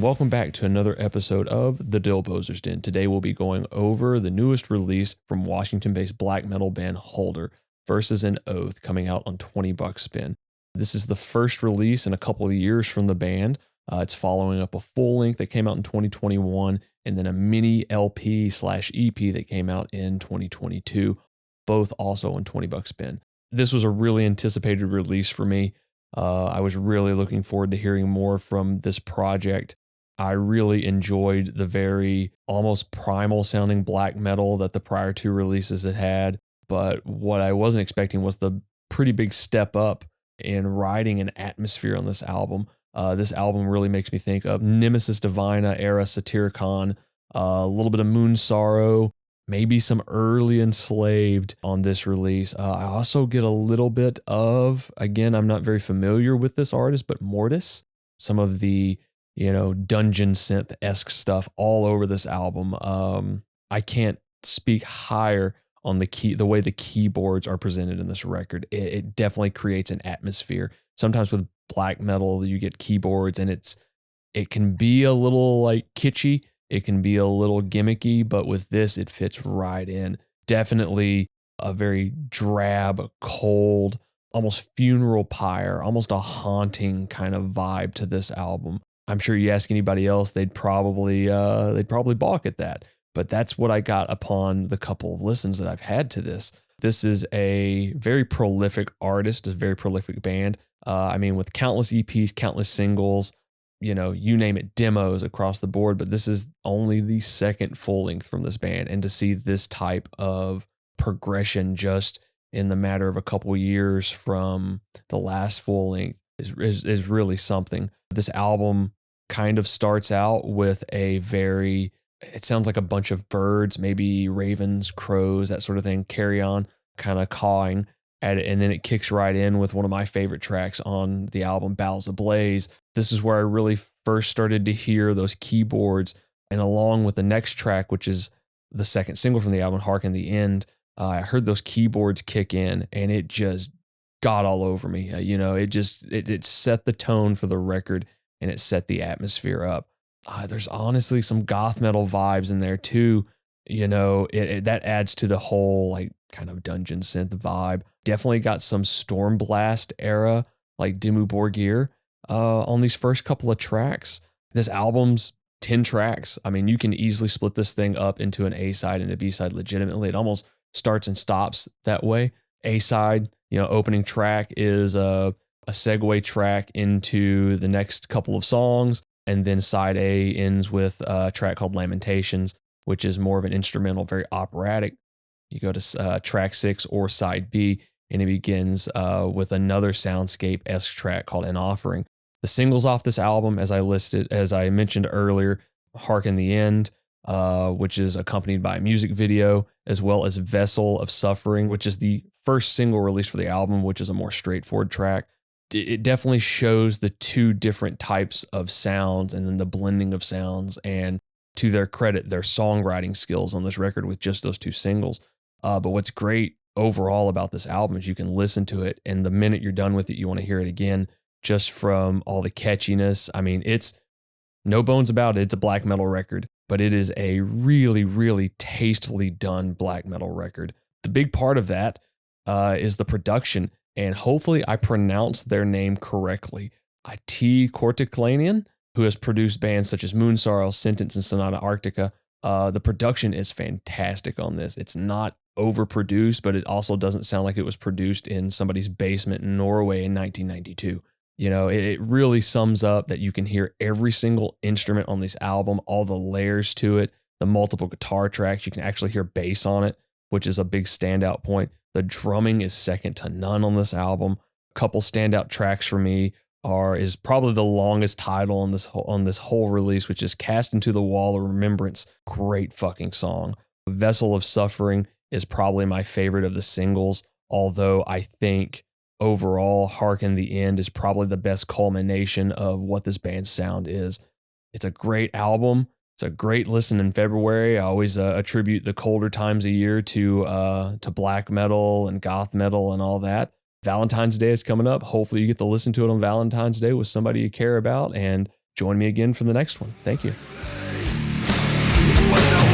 and welcome back to another episode of the Dylbozer's Den. Today we'll be going over the newest release from Washington-based black metal band Hulder, Versus an Oath, coming out on 20 Bucks Spin. This is the first release in a couple of years from the band. It's following up a full length that came out in 2021, and then a mini LP/EP that came out in 2022, both also on 20 Bucks Spin. This was a really anticipated release for me. I was really looking forward to hearing more from this project. I really enjoyed the very almost primal sounding black metal that the prior two releases had. But what I wasn't expecting was the pretty big step up in writing an atmosphere on this album. This album really makes me think of Nemesis Divina era Satyricon, a little bit of Moonsorrow, maybe some early Enslaved on this release. I also get a little bit of, again, I'm not very familiar with this artist, but Mortis, some of the, dungeon synth-esque stuff all over this album. I can't speak higher on the way the keyboards are presented in this record. It definitely creates an atmosphere. Sometimes with black metal, you get keyboards and it can be a little like kitschy. It can be a little gimmicky, but with this, it fits right in. Definitely a very drab, cold, almost funeral pyre, almost a haunting kind of vibe to this album. I'm sure you ask anybody else, they'd probably balk at that. But that's what I got upon the couple of listens that I've had to this. This is a very prolific artist, a very prolific band. With countless EPs, countless singles, you name it, demos across the board, but this is only the second full length from this band. And to see this type of progression just in the matter of a couple years from the last full length is really something. This album kind of starts out with it sounds like a bunch of birds, maybe ravens, crows, that sort of thing, carry on, kind of cawing at it. And then it kicks right in with one of my favorite tracks on the album, Bowels Ablaze. This is where I really first started to hear those keyboards. And along with the next track, which is the second single from the album, Harken the End, I heard those keyboards kick in and it just got all over me. It set the tone for the record and it set the atmosphere up. There's honestly some goth metal vibes in there too. That adds to the whole kind of dungeon synth vibe. Definitely got some Stormblast era, like Dimmu Borgir, on these first couple of tracks. This album's 10 tracks. You can easily split this thing up into an A-side and a B-side legitimately. It almost starts and stops that way. A-side, opening track is a segue track into the next couple of songs. And then side A ends with a track called Lamentations, which is more of an instrumental, very operatic. You go to track 6 or side B, and it begins with another soundscape-esque track called An Offering. The singles off this album, as I mentioned earlier, Harken the End, which is accompanied by a music video, as well as Vessel of Suffering, which is the first single released for the album, which is a more straightforward track. It definitely shows the two different types of sounds and then the blending of sounds, and to their credit, their songwriting skills on this record with just those two singles. But what's great overall about this album is you can listen to it, and the minute you're done with it, you want to hear it again just from all the catchiness. It's no bones about it. It's a black metal record, but it is a really, really tastefully done black metal record. The big part of that is the production. And hopefully I pronounced their name correctly. T. Kortiklanian, who has produced bands such as Moonsorrow, Sentence, and Sonata Arctica. The production is fantastic on this. It's not overproduced, but it also doesn't sound like it was produced in somebody's basement in Norway in 1992. It really sums up that you can hear every single instrument on this album, all the layers to it, the multiple guitar tracks. You can actually hear bass on it, which is a big standout point. The drumming is second to none on this album. A couple standout tracks for me is probably the longest title on this whole release, which is Cast into the Wall of Remembrance. Great fucking song. Vessel of Suffering is probably my favorite of the singles, although I think overall Harken the End is probably the best culmination of what this band's sound is. It's a great album. It's a great listen in February. I always attribute the colder times of year to black metal and goth metal and all that. Valentine's Day is coming up. Hopefully you get to listen to it on Valentine's Day with somebody you care about and join me again for the next one. Thank you. What's up?